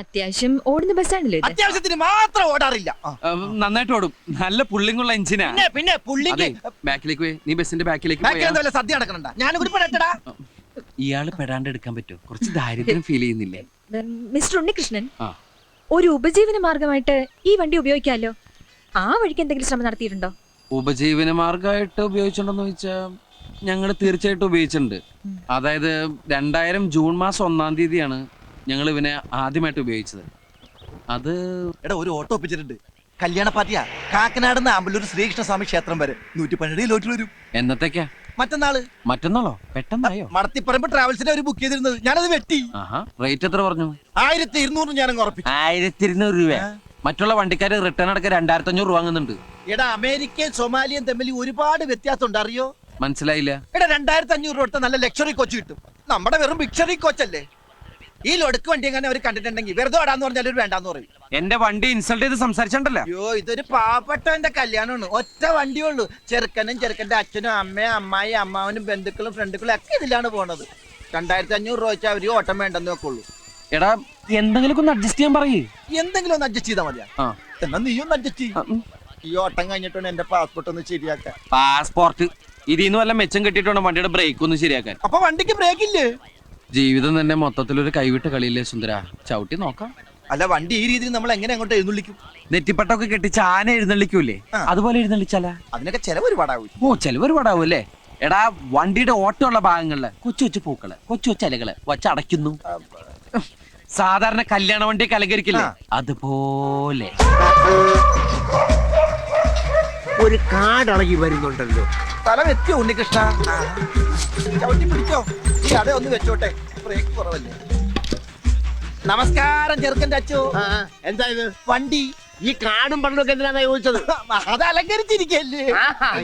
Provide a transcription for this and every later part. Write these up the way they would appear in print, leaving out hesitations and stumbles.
അത്യാവശ്യം ഓടുന്ന ബസ്സാണല്ലോ ഇത്. അത്യാവശ്യത്തിന് മാത്രം ഓടാറില്ല. നന്നായിട്ട് ഓടും. നല്ല പുള്ളിങ്ങുള്ള എഞ്ചിനാ. പിന്നെ പുള്ളിക്ക് ബാക്കിലേക്ക് പോയി. നീ ബസിന്റെ ബാക്കിലേക്ക് ബാക്കിൽ സദ്യ നടക്കണ്ട. ഞാൻ ഉരുപ്പെടട്ടടാ. ഇയാള് പെടാണ്ട് എടുക്കാൻ പറ്റുമോ? കുറച്ച് ദാരിദ്ര്യം ഫീൽ ചെയ്യുന്നില്ലേ? മിസ്റ്റർ ഉണ്ണികൃഷ്ണൻ, ഒരു ഉപജീവന മാർഗമായിട്ട് ഈ വണ്ടി ഉപയോഗിക്കാമല്ലോ. ആ വഴിക്ക് എന്തെങ്കിലും ശ്രമം നടത്തിയിട്ടുണ്ടോ? ഉപജീവന മാർഗമായിട്ട് ഉപയോഗിച്ചിട്ടുണ്ടോന്ന് ചോദിച്ചാൽ ഞങ്ങൾ തീർച്ചയായിട്ടും ഉപയോഗിച്ചിട്ടുണ്ട്. അതായത് 2000 ജൂൺ മാസം 1-ാം തീയതിയാണ് ഞങ്ങൾ ഇവനെ ആദ്യമായിട്ട് ഉപയോഗിച്ചത്. അത് എടാ ഒരു ഓട്ടോ ഒപ്പിച്ചിട്ടുണ്ട്. കല്യാണ പാർട്ടിയാ. കാക്കനാട് ആമ്പല്ലൂർ ശ്രീകൃഷ്ണ സ്വാമി ക്ഷേത്രം വരെ 112 ലോട്ടിൽ വരും. എന്നത്തേക്കാ? മറ്റന്നാളോ? പെട്ടെന്നായോ? മടത്തിപ്പറമ്പ് ട്രാവൽസിനെ ഒരു ബുക്ക് ചെയ്തിരുന്നത്. ഞാനത് വെട്ടി. റേറ്റ് എത്ര പറഞ്ഞു? 1200 ഞാനങ്ങ് ഉറപ്പിച്ചു. 1200 രൂപ. മറ്റുള്ള വണ്ടിക്കാര് റിട്ടേൺ അടക്കം 2500 രൂപ വാങ്ങുന്നുണ്ട്. എടാ അമേരിക്കയും സൊമാലിയും തമ്മിൽ ഒരുപാട് വ്യത്യാസം ഉണ്ട്, അറിയോ? മനസ്സിലായില്ല. എടാ 2500 രൂപ കൊടുത്ത നല്ല ലക്ഷറി കോച്ച് കിട്ടും. നമ്മുടെ വെറും ബിക്ഷറി കോച്ചല്ലേ. ഈ ലൊടുക്ക് വണ്ടി എങ്ങനെ അവർ കണ്ടിട്ടുണ്ടെങ്കിൽ വെറുതെ ഓടാന്ന് പറഞ്ഞാൽ ഒരു വേണ്ടാന്ന് പറയും. എന്റെ വണ്ടി ഇൻസൾട്ട് ചെയ്ത് സംസാരിച്ചണ്ടല്ലോ. അയ്യോ, ഇതൊരു പാവപ്പെട്ടവന്റെ കല്യാണമാണ്. ഒറ്റ വണ്ടിയുള്ളൂ. ചെറുക്കനും ചെറുക്കന്റെ അച്ഛനും അമ്മയും അമ്മായി അമ്മാവനും ബന്ധുക്കളും ഫ്രണ്ടുക്കളും ഒക്കെ ഇതിലാണ് പോണത്. 2500 രൂപ വെച്ചാൽ അവര് ഓട്ടം വേണ്ടെന്ന് വെക്കുള്ളൂ. എടാ എന്തെങ്കിലും ഒന്ന് അഡ്ജസ്റ്റ് ചെയ്യാൻ പറയേ. എന്തെങ്കിലും ഒന്ന് അഡ്ജസ്റ്റ് ചെയ്താൽ മതിയാ. എന്നാ നീ ഒന്ന് അഡ്ജസ്റ്റ് ചെയ്യും. ഈ ഓട്ടം കഴിഞ്ഞിട്ടുണ്ട് എന്റെ പാസ്പോർട്ട് ഒന്ന് ശരിയാക്കാൻ. പാസ്പോർട്ട് ഇതിന്ന് വല്ല മെച്ചം കിട്ടിയിട്ടുണ്ട് വണ്ടിയുടെ ബ്രേക്ക് ഒന്ന് ശരിയാക്കാൻ. അപ്പൊ വണ്ടിക്ക് ബ്രേക്ക് ഇല്ലേ? ജീവിതം തന്നെ മൊത്തത്തിലൊരു കൈവിട്ട കളിയില്ലേ സുന്ദര. ചവിട്ടി നോക്കാം. അല്ല വണ്ടി ഈ രീതിയിൽ നമ്മൾ എങ്ങനെ അങ്ങോട്ട് എഴുന്നള്ളിക്കും? നെറ്റിപ്പട്ടൊക്കെ കെട്ടിച്ച് ആന എഴുന്നള്ളിക്കൂലേ, അതുപോലെ എഴുന്നള്ളിച്ചാലാ? അതിനൊക്കെ ചെലവ് ഒരുപാടാവും. ഓ ചെലവ് ഒരുപാടാവും അല്ലേ? എടാ വണ്ടിയുടെ ഓട്ടമുള്ള ഭാഗങ്ങളില് കൊച്ചു കൊച്ചു പൂക്കള് കൊച്ചു കൊച്ചു ഇലകള് വച്ചടയ്ക്കുന്നു. സാധാരണ കല്യാണ വണ്ടിയൊക്കെ അലങ്കരിക്കില്ലേ, അതുപോലെ ഒരു കാടളകി വരുന്നുണ്ടല്ലോ. സ്ഥലം എത്തിയോ ഉണ്ണികൃഷ്ണ? ചവിട്ടി പിടിച്ചോ. ഈ അട ഒന്ന് വെച്ചോട്ടെ, ബ്രേക്ക് കുറവല്ലേ. നമസ്കാരം ചെറുക്കന്റെ അച്ചോ. എന്താ ഇത്? വണ്ടി ഈ കാടും പണ്ടൊക്കെ എന്തിനാ ചോദിച്ചത്? അത് അലങ്കരിച്ചിരിക്കല്ലേ.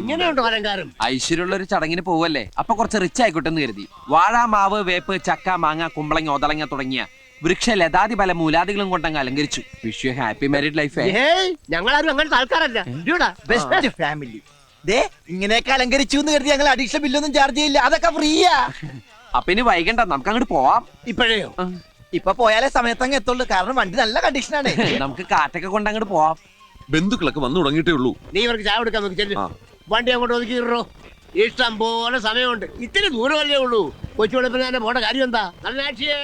ഇങ്ങനെയുണ്ടോ അലങ്കാരം? ഐശ്വര്യമുള്ള ഒരു ചടങ്ങിന് പോവല്ലേ, അപ്പൊ കുറച്ച് റിച്ച് ആയിക്കോട്ടെ എന്ന് കരുതി. വാഴ, മാവ്, വേപ്പ്, ചക്ക, മാങ്ങ, കുമ്പളങ്ങ, ഒതളങ്ങ തുടങ്ങിയ വൃക്ഷ ലതാതി പല മൂലാദികളും കൊണ്ടങ്ങ് അലങ്കരിച്ചു. Wish you happy married life. ഞങ്ങളാരും അങ്ങനത്തെ ആൾക്കാരല്ല. Best family. ഇങ്ങനെയൊക്കെ അലങ്കരിച്ചു എന്ന് കരുതി ഞങ്ങൾ അഡീഷണൽ ബില്ലൊന്നും ചാർജ് ചെയ്യില്ല. അതൊക്കെ ഫ്രീയാ. അപ്പൊ ഇനി വൈകണ്ട, നമുക്ക് അങ്ങോട്ട് പോവാം. ഇപ്പോഴേയോ? ഇപ്പൊ പോയാലേ സമയത്തങ്ങ് എത്തുള്ളൂ. കാരണം വണ്ടി നല്ല കണ്ടീഷനാണ്. നമുക്ക് കാറ്റൊക്കെ കൊണ്ട് അങ്ങോട്ട് പോവാം. ബന്ധുക്കളൊക്കെ വന്നു തുടങ്ങിയിട്ടേ ഉള്ളൂ. നീ ഇവർക്ക് ചായ കൊടുക്കാൻ നോക്കി ചെല്ലു. വണ്ടി അങ്ങോട്ട് ഒതുക്കിയിട്ടോ. ഇഷ്ടം പോലെ സമയമുണ്ട്. ഇത്തിരി ദൂരമല്ലേ ഉള്ളൂ. കൊച്ചു വെളുപ്പിന് തന്നെ പോണ്ട കാര്യം എന്താ? നല്ല ആക്ഷിയേ.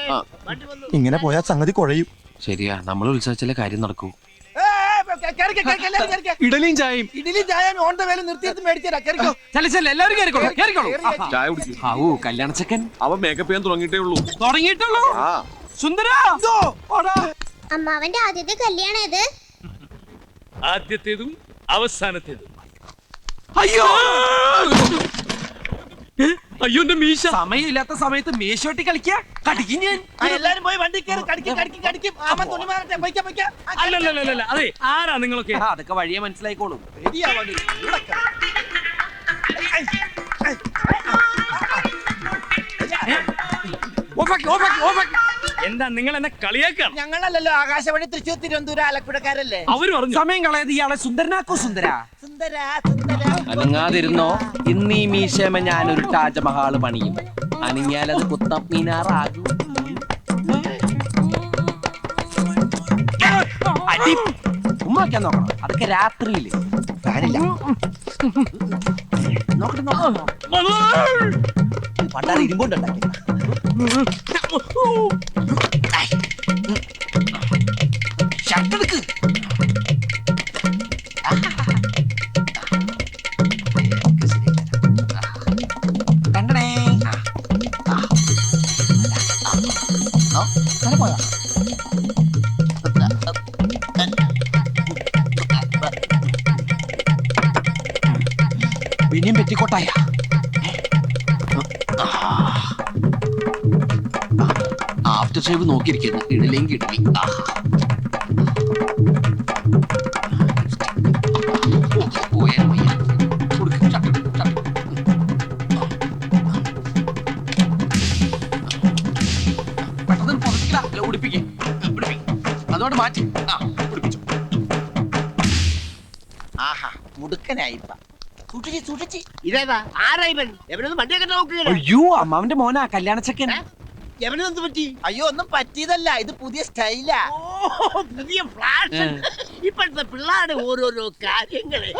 ഇങ്ങനെ പോയാൽ സംഗതി കുഴയും. ശരിയാ, നമ്മൾ ഉത്സവിച്ചാലേ കാര്യം നടക്കൂ. ഇഡലിയും ചായയും. ഇഡലി ചായ ഓൺ ദ വേല നിർത്തിയെടുത്ത് മേടിച്ചേരാ. എല്ലാവരും കല്യാണ ചെക്കൻ അവൻ മേക്കപ്പ് ചെയ്യാൻ തുടങ്ങിയിട്ടുള്ളൂ. സുന്ദര അമ്മാവന്റെ ആദ്യത്തെ കല്യാണം ഇത്. ആദ്യത്തേതും അവസാനത്തേതും. അയ്യോ അയ്യോ എന്റെ മീശ. സമയമില്ലാത്ത സമയത്ത് മീശോട്ടി കളിക്കാ. കടിക്കും ഞാൻ. എല്ലാരും പോയി വണ്ടി കയറി കടിക്കും. അല്ലല്ല അതെ, ആരാ നിങ്ങളൊക്കെ? അതൊക്കെ വഴിയെ മനസ്സിലായിക്കോളും. എന്താ നിങ്ങൾ എന്നെ കളിയാക്കാം? ഞങ്ങളല്ലല്ലോ, ആകാശവാണി തൃശ്ശൂർ തിരുവനന്തപുരം ആലപ്പുഴക്കാരല്ലേ. അവര് പറഞ്ഞു സമയം കളയത് ഇയാളെ സുന്ദരനാക്കോ. സുന്ദര സുന്ദര അനങ്ങാതിരുന്നോ. ഇന്ന് ഈ മീശമ ഞാനൊരു താജ്മഹാള് പണിയും. അനങ്ങിയാലത് കുത്തം മീനാറാകും. അടി ഉമ്മാക്കാൻ നോക്കണം. അതൊക്കെ രാത്രിയില് ഫാനില്ല. പണ്ടാറ് ഇരുമ്പോണ്ടുണ്ടാക്കി. ഷർട്ടെടുക്ക്. കണ്ടണേ. പോയാ പിന്നെയും പെറ്റിക്കോട്ടായ. After shave നോക്കിയിരിക്കുന്നു. ഇടലെങ്കിൽ ഇടലി. പെട്ടെന്ന് പുറത്തില്ല, ഉടുപ്പിക്കേ. അതോട് മാറ്റി ഉടുപ്പിച്ചു. ആഹാ മുടുക്കനായിപ്പ. സൂക്ഷിച്ച്. ഇതേതാ? ആരാ ഇവൻ? എവനൊന്നും വണ്ടിയൊക്കെ നോക്കുക. അയ്യോ അമ്മാവന്റെ മോനാ കല്യാണ ചെക്കൻ. എവനെന്ത് പറ്റി? അയ്യോ ഒന്നും പറ്റിയതല്ല, ഇത് പുതിയ സ്റ്റൈലാ. ഓ, പുതിയ ഫ്ലാഷ്. ഇപ്പോഴത്തെ പിള്ളേരുടെ ഓരോരോ കാര്യങ്ങള്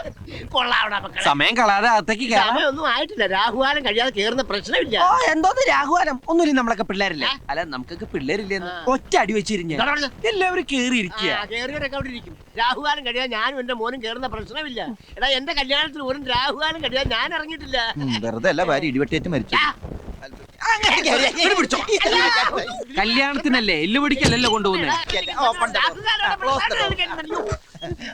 കൊള്ളാവണ മക്കളെ. സമയം കളാതെ അകത്തേക്ക് കയറാം. സമയമൊന്നും ആയിട്ടില്ല, രാഹുകാലം കഴിയാതെ കേറുന്ന പ്രശ്നമില്ല. ഓ എന്തോന്ന് രാഘുവാനം ഒന്നുമില്ല, നമ്മളൊക്കെ പിള്ളേരില്ലേ? അല്ല നമുക്കൊക്കെ പിള്ളേരില്ലെന്ന് ഒറ്റ അടി വെച്ചിരിഞ്ഞ എല്ലാവരും കേറിയിരിക്കുക. കേറിയവരൊക്കെ അവിടെ ഇരിക്കും. രാഹുകാലം കഴിയാൻ ഞാനും എന്റെ മോനും കേറുന്ന പ്രശ്നമില്ല. എടാ എന്റെ കല്യാണത്തിന് ഒരു രാഹുകാലം കഴിയാൻ ഞാൻ ഇറങ്ങിയിട്ടില്ല. വെറുതെ അല്ല, ഭാര്യ ഇടിവെട്ടേറ്റ് മരിച്ചു. കല്യാണത്തിനല്ലേ എല്ലു പിടിക്കല്ലല്ലോ കൊണ്ടുപോകുന്നത്.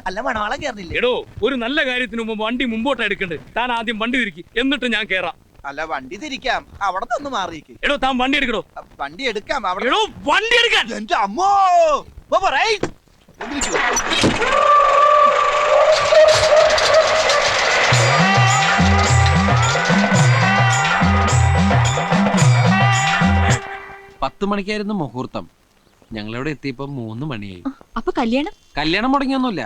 അല്ല മണവാളം കേറില്ലേ? എടോ ഒരു നല്ല കാര്യത്തിന് മുമ്പ് വണ്ടി മുമ്പോട്ട് എടുക്കണ്ടേ? താൻ ആദ്യം വണ്ടി തിരിക്കി, എന്നിട്ട് ഞാൻ കേറാം. അല്ല വണ്ടി തിരിക്കാം, അവിടെ നിന്ന് മാറിയിക്ക്. എടോ താൻ വണ്ടി എടുക്കടോ. വണ്ടി എടുക്കാം അവിടെ. എടോ വണ്ടി എടുക്കാൻ. എന്റെ അമ്മോ റൈറ്റ്. പത്ത് മണിക്കായിരുന്നു മുഹൂർത്തം. ഞങ്ങളിവിടെ എത്തിയപ്പോ 3 മണിയായി. അപ്പൊ കല്യാണം മുടങ്ങിയൊന്നുമില്ല.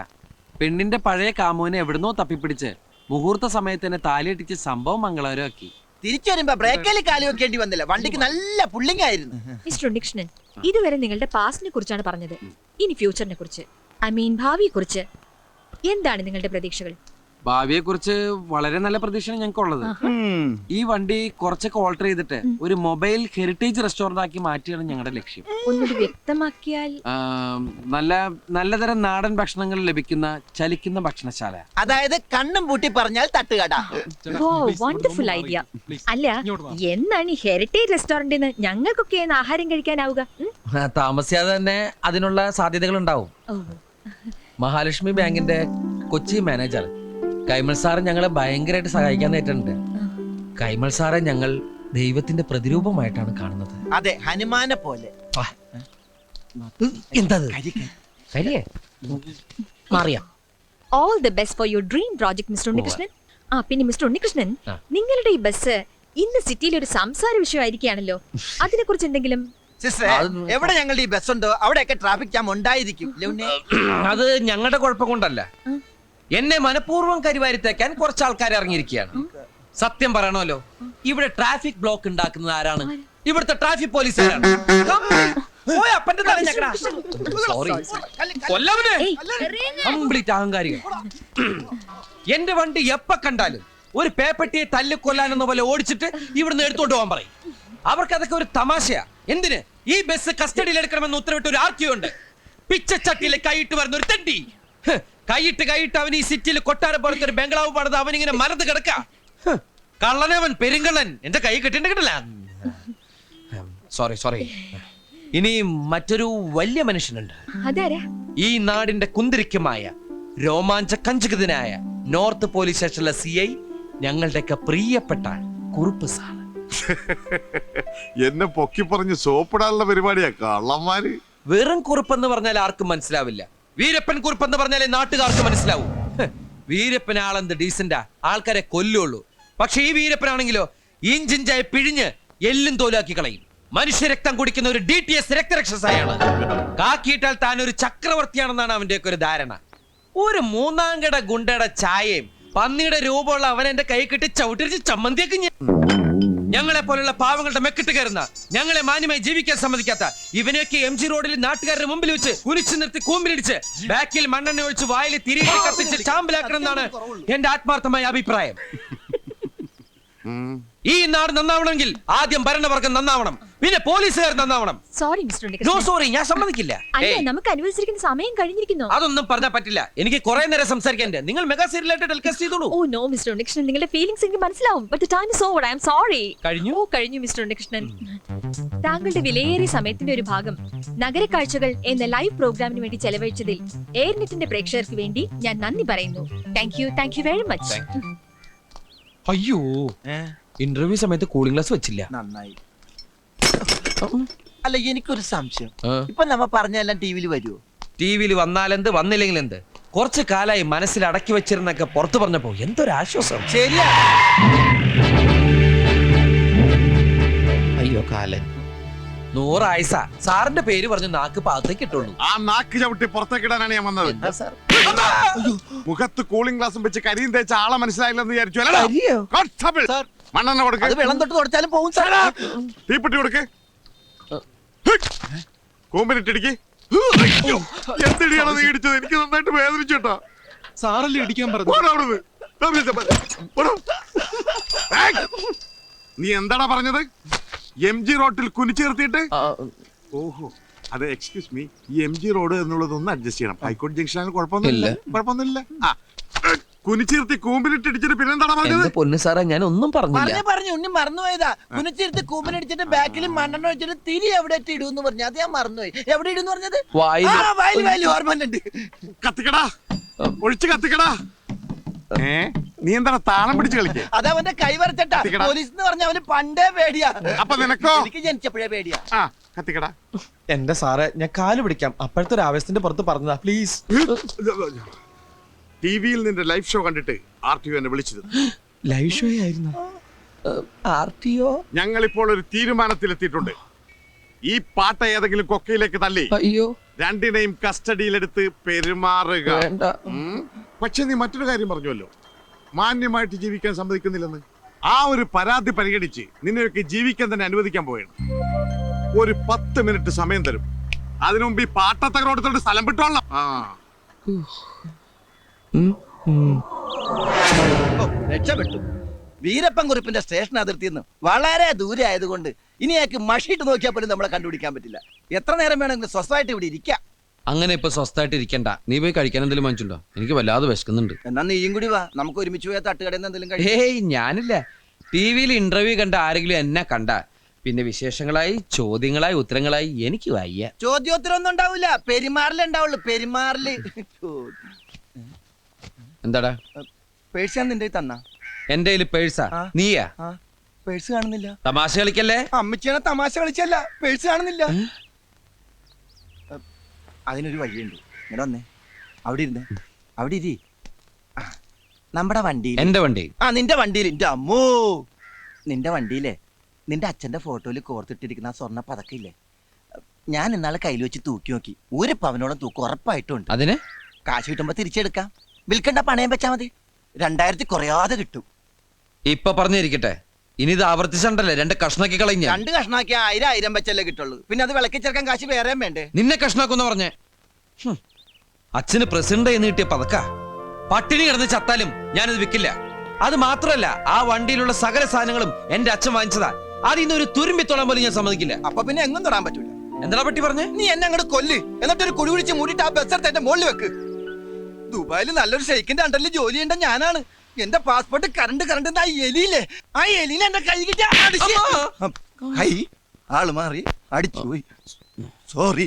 പെണ്ണിന്റെ പഴയ കാമുവിനെ എവിടുന്നോ തപ്പിപ്പിടിച്ച് മുഹൂർത്ത സമയത്ത് തന്നെ താലിയിട്ടിച്ച് സംഭവം മംഗളകരമാക്കി. തിരിച്ചു വരുമ്പോ ബ്രേക്കിൽ കാലി വെക്കേണ്ടി വന്നില്ല, വണ്ടിക്ക് നല്ല പുള്ളിങ് ആയിരുന്നു. മിസ്റ്റർ ഉണ്ണികൃഷ്ണൻ, ഇതുവരെ നിങ്ങളുടെ പാസ്റ്റിനെ കുറിച്ചാണ് പറഞ്ഞത്. ഇനി ഫ്യൂച്ചറിനെ കുറിച്ച്, ഭാവിയെ കുറിച്ച് എന്താണ് നിങ്ങളുടെ പ്രതീക്ഷകൾ? ഭാവിയെ കുറിച്ച് വളരെ നല്ല പ്രതീക്ഷയാണ് ഞങ്ങൾക്കുള്ളത്. ഈ വണ്ടി കുറച്ചൊക്കെ ഓൾട്ടർ ചെയ്തിട്ട് ഒരു മൊബൈൽ ഹെറിറ്റേജ് റെസ്റ്റോറന്റ് ആക്കി മാറ്റിയാണ് ഞങ്ങളുടെ ലക്ഷ്യം. ഒന്നുകൂടി വ്യക്തമാക്കിയാൽ? നല്ലതരം നാടൻ ഭക്ഷണങ്ങൾ ലഭിക്കുന്ന ചലിക്കുന്ന ഭക്ഷണശാല. അതായത് കണ്ണും പൂട്ടി പറഞ്ഞാൽ തട്ടുകട. Wonderful idea. അല്ല, എന്നാണ് ഈ ഹെറിറ്റേജ് റെസ്റ്റോറന്റിന് ഞങ്ങൾക്കൊക്കെ ആഹാരം കഴിക്കാനാവുക? താമസിയാതെ തന്നെ അതിനുള്ള സാധ്യതകൾ ഉണ്ടാവും. മഹാലക്ഷ്മി ബാങ്കിന്റെ കൊച്ചി മാനേജർ കൈമൾ സാറ് ഞങ്ങളെ ഭയങ്കരമായിട്ട് സഹായിക്കാൻ നേരിട്ടുണ്ട്. കൈമൾ സാറെ ഞങ്ങൾ ദൈവത്തിന്റെ പ്രതിരൂപമായിട്ടാണ് കാണുന്നത്. അതെ, ഹനുമാനെ പോലെ. എന്തത് കരിയേ മാറിയാ? All the best for your dream project mister Unnikrishnan. പിന്നെ മിസ്റ്റർ ഉണ്ണികൃഷ്ണൻ, നിങ്ങളുടെ ഈ ബസ് ഇന്ന് സിറ്റിയിൽ ഒരു സംസാര വിഷയമായിരിക്കുകയാണല്ലോ, അതിനെ കുറിച്ച് എന്തെങ്കിലും? സിസ്റ്ററെ, എവിടെ ഞങ്ങളുടെ ഈ ബസ് ഉണ്ടോ അവിടെയൊക്കെ ട്രാഫിക് ജാം ഉണ്ടായിരിക്കും. അത് ഞങ്ങളുടെ കുഴപ്പം കൊണ്ടല്ല. എന്നെ മനഃപൂർവ്വം കരിവാരിത്തേക്കാൻ കുറച്ച് ആൾക്കാർ ഇറങ്ങിയിരിക്കുകയാണ്. സത്യം പറയണമല്ലോ, ഇവിടെ ട്രാഫിക് ബ്ലോക്ക് ഉണ്ടാക്കുന്നത് ആരാണ്? ഇവിടുത്തെ ട്രാഫിക് പോലീസുകാരാണ്. കംപ്ലീറ്റ് അഹങ്കാരികൾ. എന്റെ വണ്ടി എപ്പ കണ്ടാലും ഒരു പേപ്പട്ടിയെ തല്ലിക്കൊല്ലാനെന്ന പോലെ ഓടിച്ചിട്ട് ഇവിടുന്ന് എടുത്തോണ്ട് പോകാൻ പറയും. അവർക്ക് അതൊക്കെ ഒരു തമാശയാ. എന്തിന് ഈ ബസ് കസ്റ്റഡിയിൽ എടുക്കണമെന്ന് ഉത്തരവിട്ട് ഒരു ആർക്കിയോ ഉണ്ട്. പിച്ചച്ചട്ടിയിൽ കൈയിട്ട് വരുന്ന ഒരു തെണ്ടി. കൈയിട്ട് അവൻ ഈ സിറ്റിയിൽ കൊട്ടാര പോലത്തെ ഒരു ബംഗ്ലാവ് പണിത് അവനിങ്ങനെ മരത്ത് കിടക്ക. കള്ളനവൻ, പെരുങ്കള്ളൻ. എന്റെ കൈ കിട്ടില്ല. സോറി. ഇനി മറ്റൊരു വലിയ മനുഷ്യനുണ്ട്. ഈ നാടിന്റെ കുന്തിരിക്കമായ രോമാഞ്ച കഞ്ചുകിതനായ നോർത്ത് പോലീസ് സ്റ്റേഷനിലെ CI, ഞങ്ങളുടെയൊക്കെ പ്രിയപ്പെട്ട കുറുപ്പ് സാർ. എന്നെ പൊക്കി പറഞ്ഞ് സോപ്പിടാനുള്ള പരിപാടിയാ കള്ളന്മാര്. വെറും കുറുപ്പെന്ന് പറഞ്ഞാൽ ആർക്കും മനസ്സിലാവില്ല. വീരപ്പൻ കുറുപ്പെന്ന് പറഞ്ഞാലേ നാട്ടുകാർക്ക് മനസ്സിലാവൂ. വീരപ്പൻ ആളെന്ത് ഡീസന്റാ, ആൾക്കാരെ കൊല്ലുള്ളൂ. പക്ഷെ ഈ വീരപ്പനാണെങ്കിലോ ഇഞ്ചിഞ്ചായി പിഴിഞ്ഞ് എല്ലും തോലാക്കി കളയും. മനുഷ്യരക്തം കുടിക്കുന്ന ഒരു DTS രക്തരക്ഷസായാണ്. കാക്കിയിട്ടാൽ താൻ ഒരു ചക്രവർത്തിയാണെന്നാണ് അവന്റെയൊക്കെ ഒരു ധാരണ. ഒരു മൂന്നാംകട ഗുണ്ടയുടെ ചായയും പന്നിയുടെ രൂപമുള്ള അവൻ എന്റെ കൈ കെട്ടി ചവിട്ടിരിച്ച് ചമ്മന്തിയൊക്കെ ഞങ്ങളെ പോലുള്ള പാവങ്ങളുടെ മെക്കിട്ട് കയറുന്ന, ഞങ്ങളെ മാന്യമായി ജീവിക്കാൻ സമ്മതിക്കാത്ത ഇവനെയൊക്കെ MG റോഡിൽ നാട്ടുകാരുടെ മുമ്പിൽ വെച്ച് കുനിച്ചു നിർത്തി കൂമ്പിലിടിച്ച് ബാക്കിൽ മണ്ണെണ്ണ ഒഴിച്ച് വായിൽ തിരികെ കത്തിച്ച് ചാമ്പലാക്കണം എന്നാണ് എന്റെ ആത്മാർത്ഥമായ അഭിപ്രായം. ഈ നാട് നന്നാവണമെങ്കിൽ ആദ്യം ഭരണവർഗം നന്നാവണം, പിന്നെ പോലീസുകാർ നന്നാവണം. Sorry mister no Unnikrishnan. Sorry, ഞാൻ സമ്മതിക്കില്ല. നമുക്ക് അനുവദിച്ചിരിക്കുന്ന സമയം കഴിഞ്ഞിരിക്കുന്നു. അതൊന്നും പറഞ്ഞാൽ പറ്റില്ല. എനിക്ക് കുറെ നേരം സംസാരിക്കാൻ. നിങ്ങൾ മെഗാ സീരിയലായിട്ട് ടെലികാസ്റ്റ് ചെയ്തോളൂ. ഓ നോ മിസ്റ്റർ ഉണ്ണികൃഷ്ണൻ, നിങ്ങളുടെ ഫീലിംഗ്സ് എനിക്ക് മനസ്സിലാവും. But the time is over. I am sorry. കഴിഞ്ഞു മിസ്റ്റർ ഉണ്ണികൃഷ്ണൻ. താങ്കളുടെ വിലയേറിയ സമയത്തിന്റെ ഒരു ഭാഗം നഗരക്കാഴ്ചകൾ എന്ന ലൈവ് പ്രോഗ്രാമിന് വേണ്ടി ചെലവഴിച്ചതിൽ എയർനെറ്റിന്റെ പ്രേക്ഷകർക്ക് വേണ്ടി ഞാൻ നന്ദി പറയുന്നു. Thank you very much. അയ്യോ, ഇന്റർവ്യൂ സമയത്ത് കൂളിംഗ് ഗ്ലാസ് വെച്ചില്ല. നന്നായി. അല്ല, എനിക്കൊരു സംശയം. ഇപ്പൊ നമ്മ പറഞ്ഞെല്ലാം ടിവിയിൽ വരുമോ? ടിവിയിൽ വന്നാലെന്ത്, വന്നില്ലെങ്കിൽ എന്ത്? കുറച്ചു കാലായി മനസ്സിൽ അടക്കി വെച്ചിരുന്നൊക്കെ പുറത്തു പറഞ്ഞപ്പോ എന്തൊരു ആശ്വാസം. ശരിയാ. അയ്യോ കാലൻ. 100 ആയുസ. സാറിന്റെ പേര് പറഞ്ഞ് നാക്ക് പാകത്തേക്ക് ഇട്ടുള്ളൂ. ആ നാക്ക് ചവിട്ടി പുറത്തേക്കിടാനാണ് ഞാൻ വന്നത്. മുഖത്ത് കൂളിംഗ് ഗ്ലാസും വെച്ച് കരിയും തേച്ച ആളെ മനസ്സിലായില്ലെന്ന് വിചാരിച്ചു. മണ്ണെണ്ണ കൊടുക്ക്. അത് വെള്ളം തൊട്ട് തുടച്ചാലും പോകും സാർ. തീപ്പെട്ടി കൊടുക്ക്. കൂമ്പിനിട്ടിടിക്ക്. അയ്യോ, എന്തിടിയാണോ നീ ഇടിച്ചത്? എനിക്ക് നന്നായിട്ട് വേദനിച്ചേട്ടാ. സാറല്ലേ ഇടിക്കാൻ പറഞ്ഞു. പോടാ അവിടുന്ന്. പോടാ. ഏയ്! നീ എന്താടാ പറഞ്ഞത്? MG റോട്ടിൽ കുനിച്ചു നിർത്തിയിട്ട്? ഓഹോ, അത് എക്സ്ക്യൂസ് മീ, ഈ MG റോഡ് എന്നുള്ളതൊന്ന് അഡ്ജസ്റ്റ് ചെയ്യണം. ഹൈക്കോടതി ജംഗ്ഷനാണ്, കുഴപ്പമൊന്നുമില്ല. ആ, കുനിച്ചിരുത്തി കൂമ്പിലിട്ടിടിച്ചിട്ട് പിന്നെന്താടാ പറഞ്ഞത്? എന്റെ പൊന്നു സാറേ ഞാൻ ഒന്നും പറഞ്ഞില്ല. പറഞ്ഞു ഉണ്ണി മറന്നുപോയതാ. കുനിച്ചിരുത്ത് കൂമ്പനടിച്ചിട്ട് ബാക്കിൽ മണ്ണെണ്ണ വെച്ചിട്ട് തിരി എവിടെ ഇടൂന്ന് പറഞ്ഞു. അത് ഞാൻ മറന്നുപോയി. എവിടെ ഇടുന്ന് പറഞ്ഞത്? വയലിൽ ഓർമ്മയുണ്ട്. കത്തിക്കടാ, ഒഴിച്ച് കത്തിക്കടാ. നീ എന്താണ് താളം പിടിച്ച് കളിക്കേ? അതവന്റെ കൈ വരച്ചട്ടാ. പോലീസ് എന്ന് പറഞ്ഞ അവന് പണ്ടേ പേടിയാ. അപ്പൊ നിനക്കോ? എനിക്ക് ജനിച്ചപ്പോഴേ പേടിയാ. ആ, കത്തിക്കടാ. എന്റെ സാറേ ഞാൻ കാല് പിടിക്കാം. അപ്പോഴത്തെ ഒരു ആവേശത്തിന്റെ പുറത്ത് പറഞ്ഞതാ. പ്ലീസ്. ടിവിയിൽ നിന്റെ ലൈവ് ഷോ കണ്ടിട്ട് RTO എന്നെ വിളിച്ചത്. ലൈവ് ഷോ ആയിരുന്നു. RTO? ഞങ്ങൾ ഇപ്പോൾ ഒരു തീരുമാനത്തിലെത്തിയിട്ടുണ്ട്. ഈ പാട്ട ഏതെങ്കിലും കൊക്കയിലേക്ക് തള്ളി അയ്യോ രണ്ടിനെയും കസ്റ്റഡിയിലെടുത്ത് പെരുമാറുക. വേണ്ട. പക്ഷെ നീ മറ്റൊരു കാര്യം പറഞ്ഞുവല്ലോ, മാന്യമായിട്ട് ജീവിക്കാൻ സമ്മതിക്കുന്നില്ലെന്ന്. ആ ഒരു പരാതി പരിഗണിച്ച് നിന്നെയൊക്കെ ജീവിക്കാൻ തന്നെ അനുവദിക്കാൻ പോവുകയാണ്. ഒരു 10 മിനിറ്റ് സമയം തരും. അതിനു മുമ്പ് ഈ പാട്ടത്തകരോടത്തോട് സ്ഥലം വിട്ടോളാം. രക്ഷപ്പെട്ടു. വീരപ്പൻ കുറിപ്പിന്റെ സ്റ്റേഷൻ അതിർത്തിയിൽ നിന്ന് വളരെ ദൂരെ ആയതുകൊണ്ട് ഇനി അയാൾക്ക് മഷിയിട്ട് നോക്കിയാൽ പോലും നമ്മളെ കണ്ടുപിടിക്കാൻ പറ്റില്ല. എത്ര നേരം വേണമെങ്കിലും സ്വസ്ഥമായിട്ട് ഇവിടെ ഇരിക്കാം. അങ്ങനെ ഇപ്പൊ സ്വസ്ഥമായിട്ട് ഇരിക്കണ്ട. നീ പോയി കഴിക്കാൻ എന്തെങ്കിലും വാങ്ങിച്ചുണ്ടോ? എനിക്ക് വല്ലാതെ വിശക്കുന്നുണ്ട്. എന്നാ നീയും കൂടി വാ, നമുക്ക് ഒരുമിച്ച് പോയാൽ തട്ടുകടയിൽ നിന്ന് എന്തെങ്കിലും കഴിക്കാം. ഹേയ് ഞാനില്ല. ടിവിയിൽ ഇന്റർവ്യൂ കണ്ട ആരെങ്കിലും എന്നെ കണ്ട പിന്നെ വിശേഷങ്ങളായി ചോദ്യങ്ങളായി ഉത്തരങ്ങളായി എനിക്ക് വയ്യ. ചോദ്യോത്തരം ഒന്നും ഉണ്ടാവില്ല, പെരുമാറിലേ ഉണ്ടാവുള്ളൂ. പെരുമാറില്. എന്താടാ പേഴ്സ് നിന്റെ തന്ന? എന്റെ കയ്യില് പേഴ്സാ. ആ. നീയാ? പേഴ്സ് കാണുന്നില്ല. തമാശ കളിക്കല്ലേ? അമ്മച്ചിയാണ് തമാശ കളിച്ചല്ല, പേഴ്സ് കാണുന്നില്ല. അതിനൊരു വഴിയുണ്ട്. ഇങ്ങനെ വന്നേ, അവിടെ ഇരുന്നേ, അവിടെ ഇരി. നമ്മുടെ വണ്ടിയിൽ. എന്റെ വണ്ടി? ആ നിന്റെ വണ്ടിയിൽ. എന്റെ അമ്മോ, നിന്റെ വണ്ടിയിലെ നിന്റെ അച്ഛന്റെ ഫോട്ടോയിൽ കോർത്തിട്ടിരിക്കുന്ന ആ സ്വർണ്ണ പതക്കില്ലേ, ഞാൻ ഇന്നാളെ കയ്യിൽ വെച്ച് തൂക്കി നോക്കി. 1 പവനോളം തൂക്കം ഉറപ്പായിട്ടുണ്ട്. അതിന് കാശ് കിട്ടുമ്പോ തിരിച്ചെടുക്കാം. വിൽക്കണ്ട, പണയം വെച്ചാ മതി. 2000 കുറയാതെ കിട്ടും. ഇപ്പൊ പറഞ്ഞിരിക്കട്ടെ, ഇനി ഇത് ആവർത്തിച്ചണ്ടല്ലേ 2 കഷ്ണാക്കി കളഞ്ഞ. 2 കഷ്ണാക്കി 1000 വെച്ചല്ലേ കിട്ടുള്ളൂ. പിന്നെ അത് വിളക്കി ചേർക്കാൻ കാശ് വേറെയും വേണ്ടേ? നിന്നെ കഷ്ണാക്കുന്ന പറഞ്ഞേ. അച്ഛന് പ്രസിഡന്റ് എന്ന് കിട്ടിയ പതക്ക. പട്ടിണി കിടന്ന് ചത്താലും ഞാനിത് വിൽക്കില്ല. അത് മാത്രമല്ല, ആ വണ്ടിയിലുള്ള സകല സാധനങ്ങളും എന്റെ അച്ഛൻ വാങ്ങിച്ചതാ. അതിന്ന് ഒരു തുരുമ്പിത്തോളം പോലും ഞാൻ സമ്മതിക്കില്ല. അപ്പൊ പിന്നെ എങ്ങും തൊടാൻ പറ്റൂല. എന്താ പറ്റി പറഞ്ഞേ? നീ എന്നെ അങ്ങോട്ട് കൊല്ല്, എന്നിട്ടൊരു കുഴി കുഴിച്ച് മൂടിയിട്ട് ആ ബസ് എടുത്ത് എന്റെ മുകളിൽ വെക്ക്. ദുബായിൽ നല്ലൊരു ഷെയ്ക്കിന്റെ അണ്ടറിൽ ജോലി ചെയ്യേണ്ട ഞാനാണ്. എന്റെ പാസ്പോർട്ട് കറണ്ട് ആ എലിയില്ലേ, ആ എലിനെ എന്റെ കൈ കിട്ടിയ ആള് മാറി അടിച്ചു പോയി. സോറി.